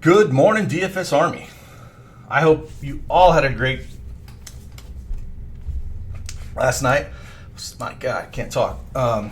Good morning, DFS Army. I hope you all had a great last night. My God, I can't talk. And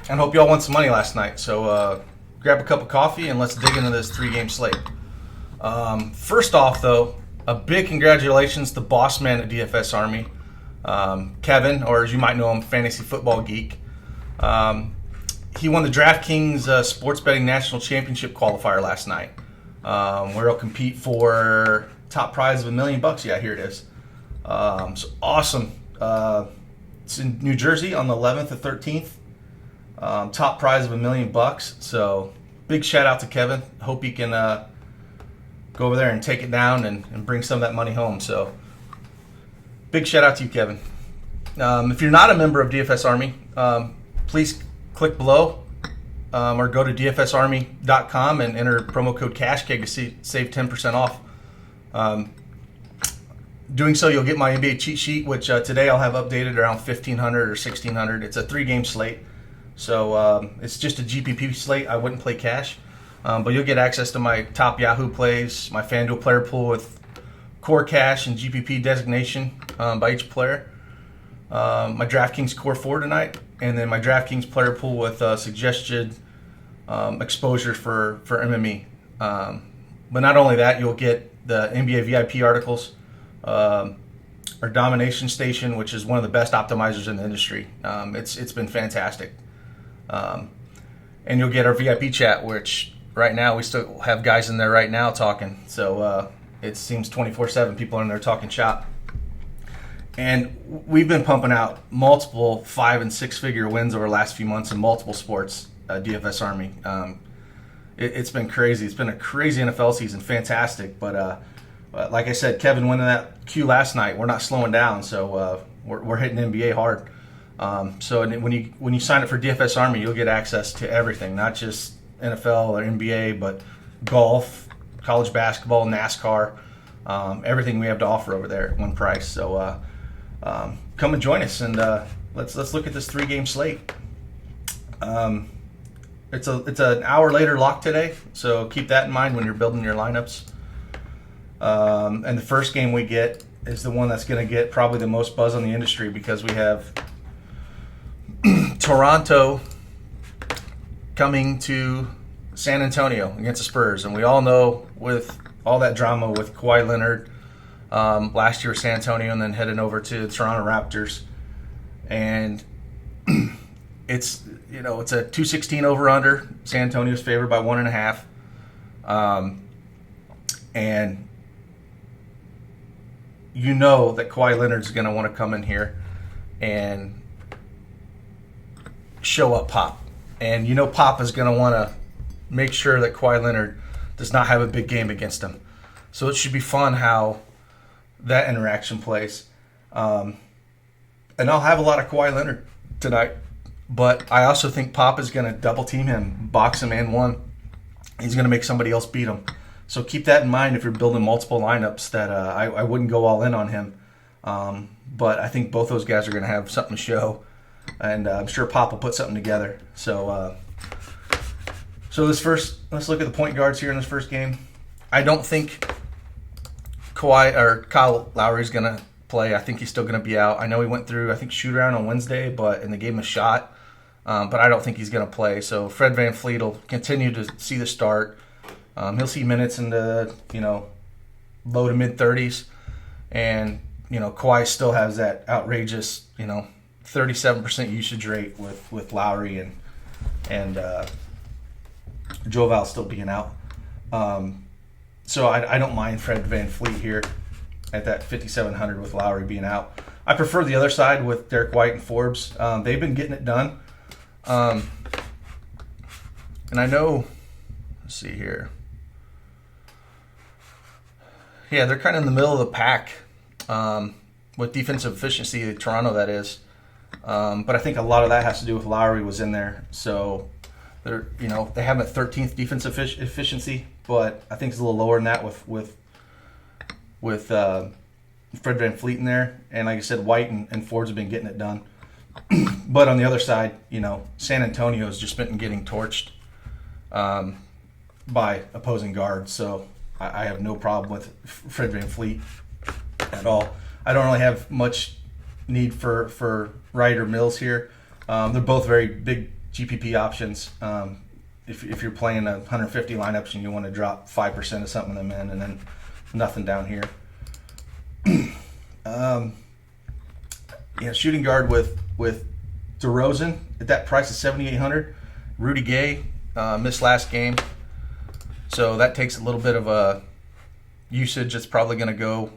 hope you all won some money last night. So grab a cup of coffee and let's dig into this 3-game slate. First off, though, a big congratulations to boss man at DFS Army, Kevin, or as you might know him, Fantasy Football Geek. He won the DraftKings Sports Betting National Championship qualifier last night, where he'll compete for top prize of $1 million. Yeah, here it is. So awesome. It's in New Jersey on the 11th and 13th. Top prize of $1 million. So big shout out to Kevin. Hope he can go over there and take it down and bring some of that money home. So big shout out to you, Kevin. If you're not a member of DFS Army, please click below or go to dfsarmy.com and enter promo code CashKeg to save 10% off. Doing so, you'll get my NBA cheat sheet, which today I'll have updated around 1,500 or 1,600. It's a 3-game slate, so it's just a GPP slate. I wouldn't play cash, but you'll get access to my top Yahoo plays, my FanDuel player pool with core cash and GPP designation by each player, my DraftKings core 4 tonight, and then my DraftKings player pool with suggested exposure for MME. But not only that, you'll get the NBA VIP articles, our domination station, which is one of the best optimizers in the industry. It's been fantastic. And you'll get our VIP chat, which right now we still have guys in there right now talking. So it seems 24/7 people are in there talking shop. And we've been pumping out multiple 5- and 6-figure wins over the last few months in multiple sports, DFS Army. It's been crazy. It's been a crazy NFL season, fantastic. But like I said, Kevin winning that Q last night. We're not slowing down, so we're hitting NBA hard. So when you sign up for DFS Army, you'll get access to everything, not just NFL or NBA, but golf, college basketball, NASCAR, everything we have to offer over there at one price. So come and join us, and let's look at this 3-game slate. It's an hour later lock today, so keep that in mind when you're building your lineups. And the first game we get is the one that's going to get probably the most buzz on the industry, because we have Toronto coming to San Antonio against the Spurs. And we all know, with all that drama with Kawhi Leonard last year at San Antonio and then heading over to the Toronto Raptors. And it's a 216 over-under. San Antonio's favored by 1.5. And you know that Kawhi Leonard's going to want to come in here and show up Pop. And you know Pop is going to want to make sure that Kawhi Leonard does not have a big game against him. So it should be fun how that interaction plays. And I'll have a lot of Kawhi Leonard tonight. But I also think Pop is going to double team him, box him and one. He's going to make somebody else beat him. So keep that in mind if you're building multiple lineups, that I wouldn't go all in on him. But I think both those guys are going to have something to show. And I'm sure Pop will put something together. So let's look at the point guards here in this first game. I don't think Kyle Lowry is going to play. I think he's still going to be out. I know he went through, shoot around on Wednesday, and they gave him a shot. But I don't think he's going to play. So Fred VanVleet will continue to see the start. He'll see minutes in the low to mid 30s, and Kawhi still has that outrageous 37% usage rate with Lowry and Joval still being out. So I don't mind Fred VanVleet here at that 5,700 with Lowry being out. I prefer the other side with Derek White and Forbes. They've been getting it done. And I know, let's see here. Yeah, they're kind of in the middle of the pack with defensive efficiency, Toronto that is. But I think a lot of that has to do with Lowry was in there. So they're they have a 13th defensive efficiency, but I think it's a little lower than that with Fred VanVleet in there. And like I said, White and Forbes have been getting it done. But on the other side, San Antonio has just been getting torched by opposing guards. So I have no problem with Fred VanVleet at all. I don't really have much need for Wright or Mills here. They're both very big GPP options. If you're playing a 150 lineups and you want to drop 5% of something of them in, and then nothing down here. Shooting guard with DeRozan at that price of $7,800. Rudy Gay missed last game, so that takes a little bit of a usage. It's probably going to go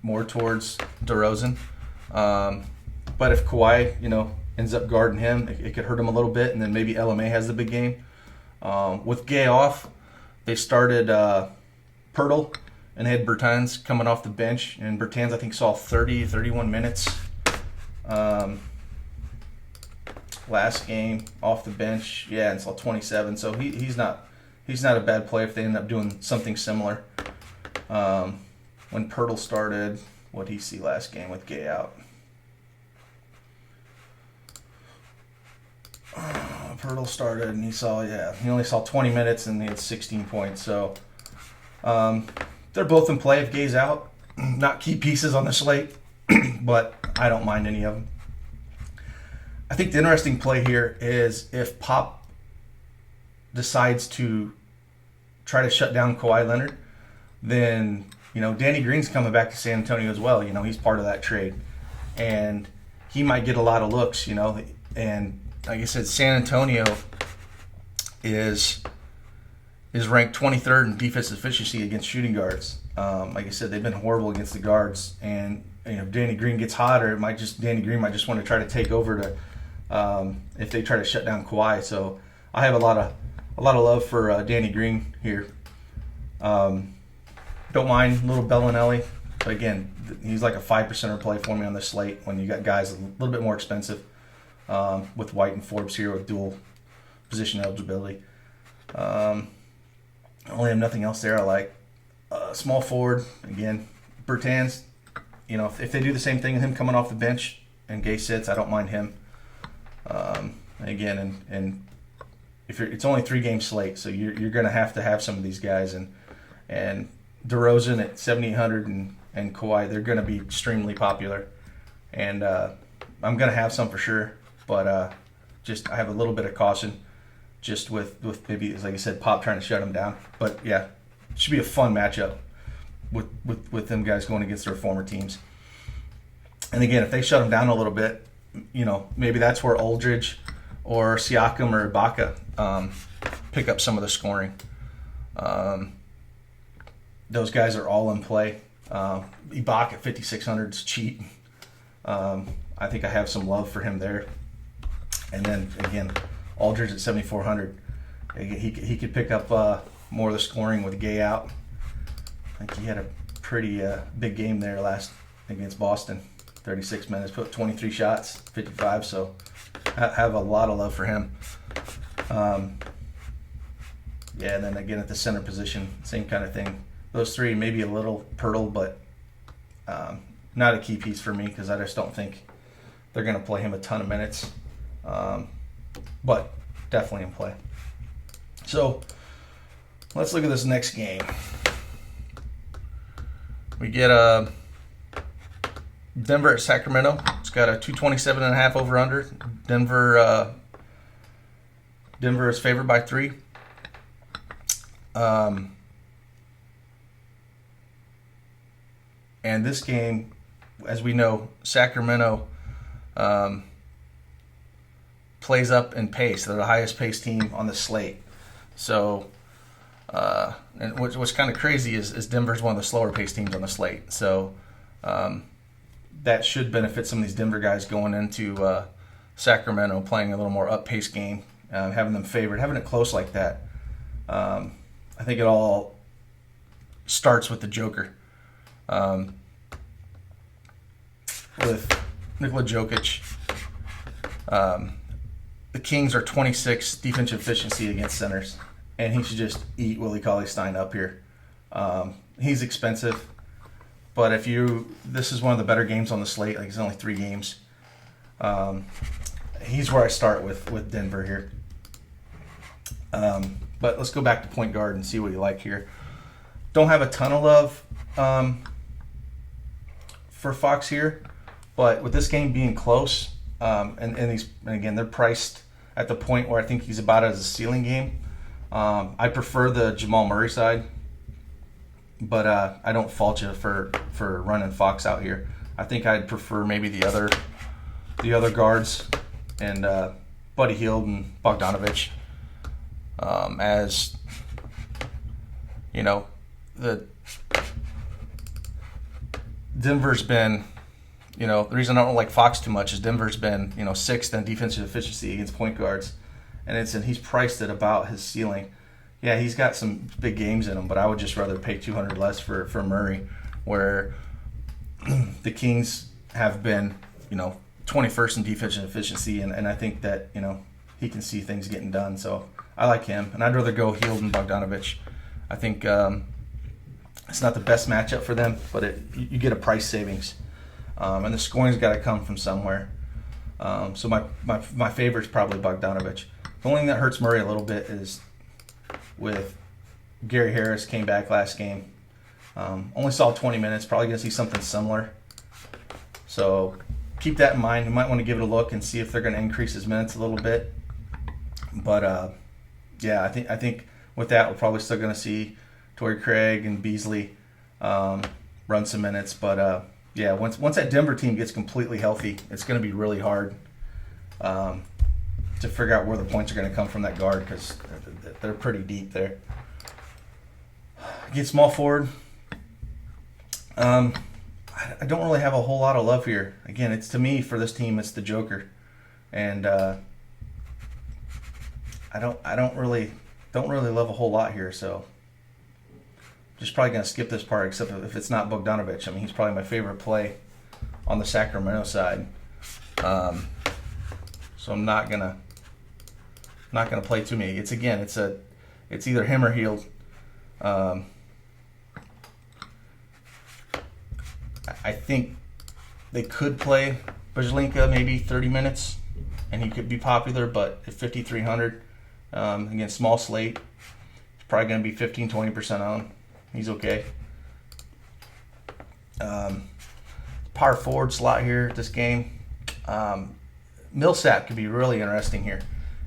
more towards DeRozan. But if Kawhi, ends up guarding him, it could hurt him a little bit, and then maybe LMA has the big game. With Gay off, they started Pirtle and had Bertans coming off the bench, and Bertans I think saw 31 minutes last game off the bench, and saw 27. So he's not a bad play if they end up doing something similar. When Pirtle started, what did he see last game with Gay out? Pirtle started and he only saw 20 minutes and he had 16 points. So they're both in play if Gay's out. Not key pieces on the slate, but I don't mind any of them. I think the interesting play here is if Pop decides to try to shut down Kawhi Leonard, then Danny Green's coming back to San Antonio as well. He's part of that trade, and he might get a lot of looks. And like I said, San Antonio is ranked 23rd in defensive efficiency against shooting guards. Like I said, they've been horrible against the guards, and if Danny Green gets hotter, Danny Green might just want to try to take over to if they try to shut down Kawhi. So I have a lot of love for Danny Green here. Don't mind little Bellinelli, but again, he's like a 5% play for me on the slate when you got guys a little bit more expensive. With White and Forbes here with dual position eligibility. I only have nothing else there I like. Small forward, again, Bertans, if they do the same thing with him coming off the bench and Gay sits, I don't mind him. Again, and if it's only 3-game slate, so you're going to have some of these guys, and DeRozan at 7,800 and Kawhi, they're going to be extremely popular, and I'm going to have some for sure. But I have a little bit of caution just with maybe, like I said, Pop trying to shut him down. But, yeah, it should be a fun matchup with them guys going against their former teams. And, again, if they shut him down a little bit, maybe that's where Aldridge or Siakam or Ibaka pick up some of the scoring. Those guys are all in play. Ibaka at 5,600 is cheap. I think I have some love for him there. And then, again, Aldridge at 7,400. He could pick up more of the scoring with Gay out. I think he had a pretty big game there last against Boston. 36 minutes, put 23 shots, 55. So I have a lot of love for him. And then, again, at the center position, same kind of thing. Those three, maybe a little Pirtle, but not a key piece for me because I just don't think they're going to play him a ton of minutes. But definitely in play. So let's look at this next game. We get Denver at Sacramento. It's got a 227.5 over/under. Denver is favored by 3. And this game, as we know, Sacramento plays up in pace. They're the highest paced team on the slate. So, and what's kind of crazy is Denver's one of the slower paced teams on the slate. So that should benefit some of these Denver guys going into Sacramento, playing a little more up-paced game, having them favored, having it close like that. I think it all starts with the Joker. With Nikola Jokic, the Kings are 26th defensive efficiency against centers, and he should just eat Willie Cauley-Stein up here. He's expensive, but this is one of the better games on the slate. Like, it's only 3 games. He's where I start with Denver here. But let's go back to point guard and see what you like here. Don't have a ton of love for Fox here, but with this game being close, and again they're priced at the point where I think he's about as a ceiling game. I prefer the Jamal Murray side, but I don't fault you for running Fox out here. I think I'd prefer maybe the other guards and Buddy Hield and Bogdanovich as the Denver's been, the reason I don't like Fox too much is Denver's been, sixth in defensive efficiency against point guards, and he's priced at about his ceiling. Yeah, he's got some big games in him, but I would just rather pay $200 less for Murray, where the Kings have been, 21st in defensive efficiency, and I think that, he can see things getting done. So I like him, and I'd rather go Hield and Bogdanovich. I think it's not the best matchup for them, but you get a price savings, and the scoring's got to come from somewhere. So my favorite's probably Bogdanovich. The only thing that hurts Murray a little bit is with Gary Harris came back last game. Only saw 20 minutes. Probably going to see something similar. So keep that in mind. You might want to give it a look and see if they're going to increase his minutes a little bit. But yeah, I think with that we're probably still going to see Torrey Craig and Beasley run some minutes. But yeah, once that Denver team gets completely healthy, it's going to be really hard to figure out where the points are going to come from that guard, because they're pretty deep there. Against small forward, I don't really have a whole lot of love here. Again, it's, to me, for this team, it's the Joker, and I don't really love a whole lot here. So just probably gonna skip this part, except if it's not Bogdanovich. I mean, he's probably my favorite play on the Sacramento side. So I'm not gonna play too many. It's either him or Hield. I think they could play Bajlinka maybe 30 minutes, and he could be popular, but at 5,300 against small slate, he's probably going to be 15-20% on. He's okay. Power forward slot here at this game. Millsap could be really interesting here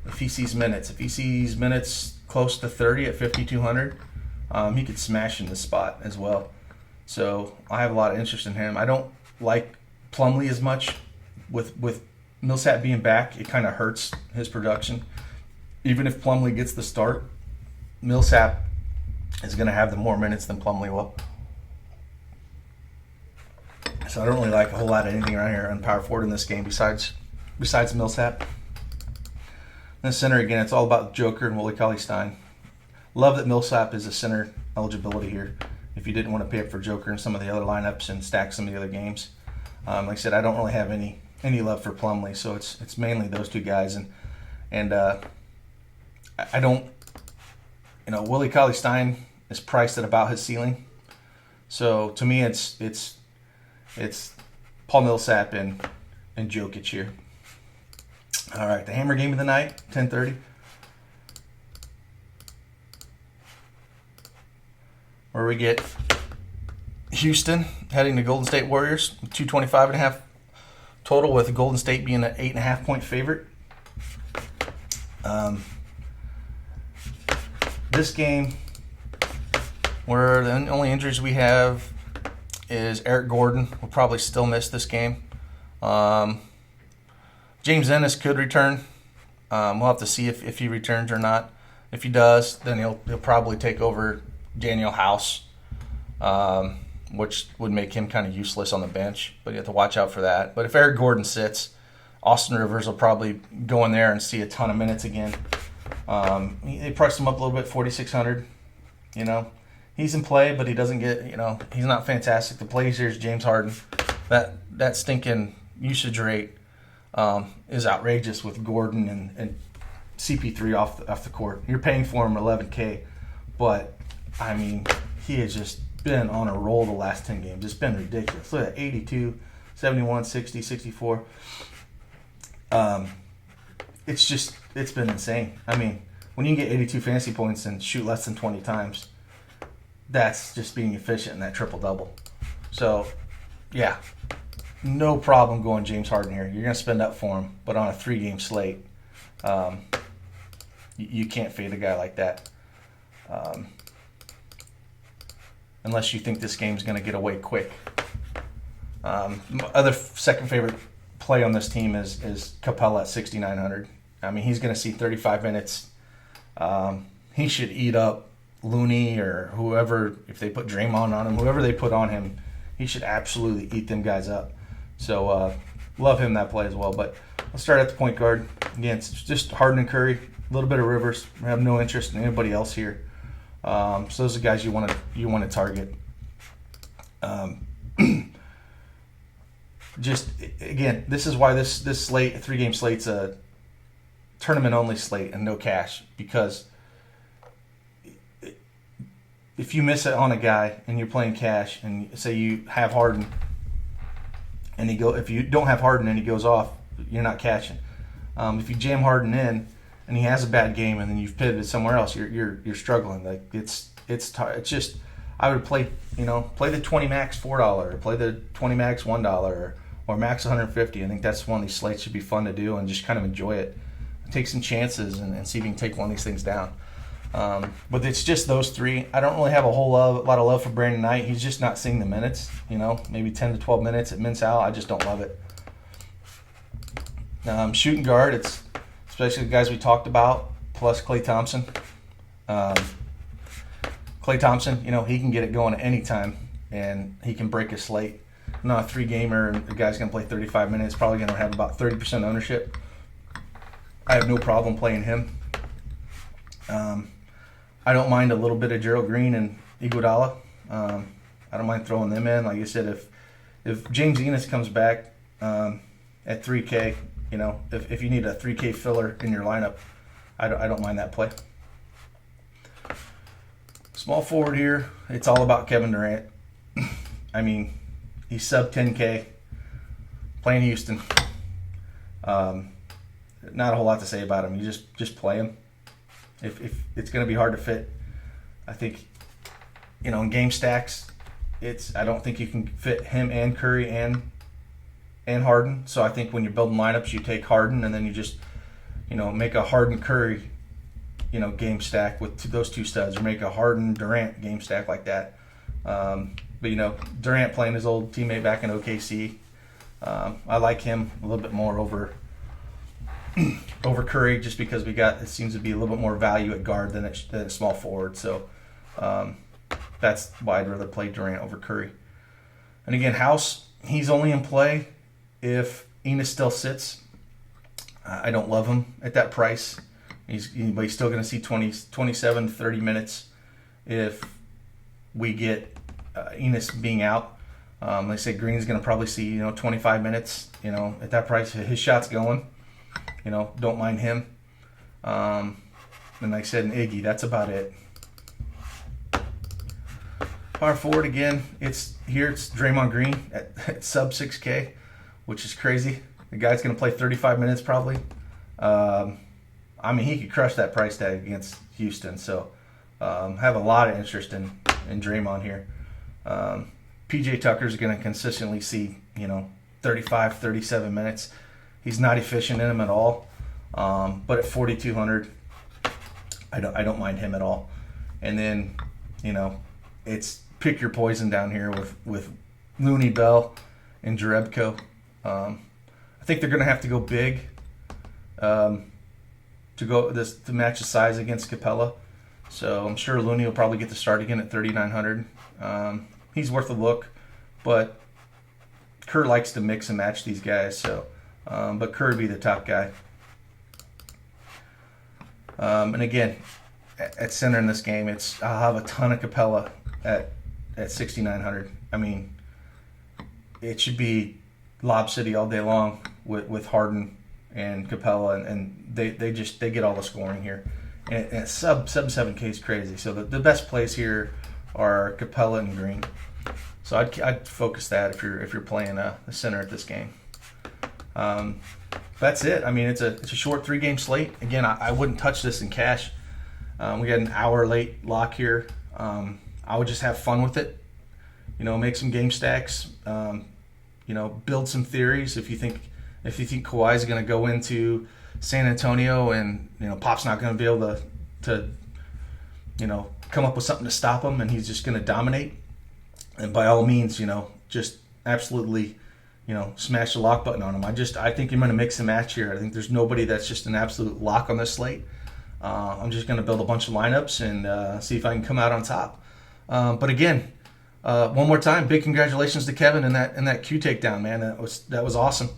if he sees minutes. If he sees minutes close to 30 at 5,200, he could smash in this spot as well. So I have a lot of interest in him. I don't like Plumlee as much. With Millsap being back, it kind of hurts his production. Even if Plumlee gets the start, Millsap is going to have the more minutes than Plumlee will. So I don't really like a whole lot of anything around here on power forward in this game besides Millsap. In the center, again, it's all about Joker and Willie Cauley-Stein. Love that Millsap is a center eligibility here if you didn't want to pay up for Joker and some of the other lineups and stack some of the other games. Like I said, I don't really have any love for Plumlee, so it's mainly those two guys. And I don't, Willie Cauley-Stein is priced at about his ceiling. So to me, it's Paul Millsap and Jokic here. All right, the hammer game of the night, 10:30. Where we get Houston heading to Golden State Warriors, 225.5 total, with Golden State being an 8.5 point favorite. This game, where the only injuries we have is Eric Gordon will probably still miss this game. James Ennis could return. We'll have to see if he returns or not. If he does, then he'll probably take over Daniel House, which would make him kind of useless on the bench. But you have to watch out for that. But if Eric Gordon sits, Austin Rivers will probably go in there and see a ton of minutes again. They priced him up a little bit, 4,600. He's in play, but he doesn't get, he's not fantastic. The play here is James Harden. That stinking usage rate is outrageous with Gordon and CP3 off the court. You're paying for him $11K, but I mean, he has just been on a roll the last 10 games. It's been ridiculous. Look at 82, 71, 60, 64. It's been insane. I mean, when you can get 82 fantasy points and shoot less than 20 times, that's just being efficient in that triple-double. So, yeah, no problem going James Harden here. You're going to spend up for him, but on a 3-game slate, you can't fade a guy like that. Unless you think this game's going to get away quick. Other second favorite play on this team is Capella at 6,900. I mean, he's going to see 35 minutes. He should eat up Looney or whoever, if they put Draymond on him, whoever they put on him, he should absolutely eat them guys up. So love him that play as well. But let's start at the point guard. Again, it's just Harden and Curry, a little bit of Rivers. I have no interest in anybody else here. So those are the guys you want to target. Just again, this is why this slate, a 3-game slate's a tournament only slate and no cash, because if you miss it on a guy and you're playing cash and say you have Harden and if you don't have Harden and he goes off, you're not cashing. If you jam Harden in and he has a bad game and then you've pivoted somewhere else, you're struggling. Like it's just, I would play the 20 max $4 or play the 20 max $1 or max 150. I think that's one of these slates should be fun to do and just kind of enjoy it. Take some chances and see if you can take one of these things down. But it's just those three. I don't really have a lot of love for Brandon Knight. He's just not seeing the minutes, maybe 10 to 12 minutes at Min Sal. I just don't love it. Shooting guard, it's especially the guys we talked about, plus Klay Thompson. Klay Thompson, he can get it going at any time, and he can break a slate. Not a 3-gamer, and the guy's going to play 35 minutes, probably going to have about 30% ownership. I have no problem playing him. I don't mind a little bit of Gerald Green and Iguodala. I don't mind throwing them in. Like I said, if James Ennis comes back at 3K, if you need a 3K filler in your lineup, I don't mind that play. Small forward here, it's all about Kevin Durant. I mean, he's sub 10K, playing Houston. Not a whole lot to say about him. You just play him. If it's going to be hard to fit, I think, in game stacks, I don't think you can fit him and Curry and Harden. So I think when you're building lineups, you take Harden and then you just, make a Harden Curry, game stack with those two studs, or make a Harden Durant game stack like that. But Durant playing his old teammate back in OKC, I like him a little bit more over Curry, just because it seems to be a little bit more value at guard than at small forward. So that's why I'd rather play Durant over Curry. And again, House, he's only in play if Enos still sits. I don't love him at that price. But he's still going to see 27, 30 minutes if we get Enos being out. They say Green's going to probably see 25 minutes. At that price, his shot's going. Don't mind him. And like I said, in Iggy, that's about it. Power forward again. It's Draymond Green at sub 6K, which is crazy. The guy's going to play 35 minutes probably. He could crush that price tag against Houston. So have a lot of interest in Draymond here. PJ Tucker's going to consistently see 35, 37 minutes. He's not efficient in them at all. But at 4,200, I don't mind him at all. And then it's pick your poison down here with Looney, Bell, and Jerebko. I think they're going to have to go big to match the size against Capella. So I'm sure Looney will probably get the start again at 3,900. He's worth a look, but Kerr likes to mix and match these guys. So, but Kerr would be the top guy. And again, at center in this game, I'll have a ton of Capella at 6,900. I mean, it should be Lob City all day long with Harden and Capella, and they get all the scoring here. And sub 7K is crazy. So the best plays here are Capella and Green. So I'd focus that if you're playing the center at this game. That's it. I mean, it's a short 3-game slate. Again, I wouldn't touch this in cash. We got an hour late lock here. I I would just have fun with it. Make some game stacks. Build some theories. If you think Kawhi is going to go into San Antonio and Pop's not going to be able to come up with something to stop him, and he's just going to dominate, and by all means, just absolutely, smash the lock button on him. I think you're going to mix and match here. I think there's nobody that's just an absolute lock on this slate. I'm just going to build a bunch of lineups and see if I can come out on top. But again, one more time, big congratulations to Kevin and that Q takedown, man. That was awesome.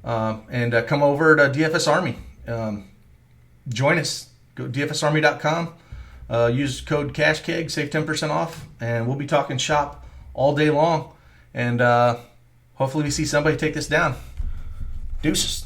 And come over to DFS Army. Join us. Go to dfsarmy.com. Use code CashKeg, save 10% off, and we'll be talking shop all day long. And hopefully we see somebody take this down. Deuces.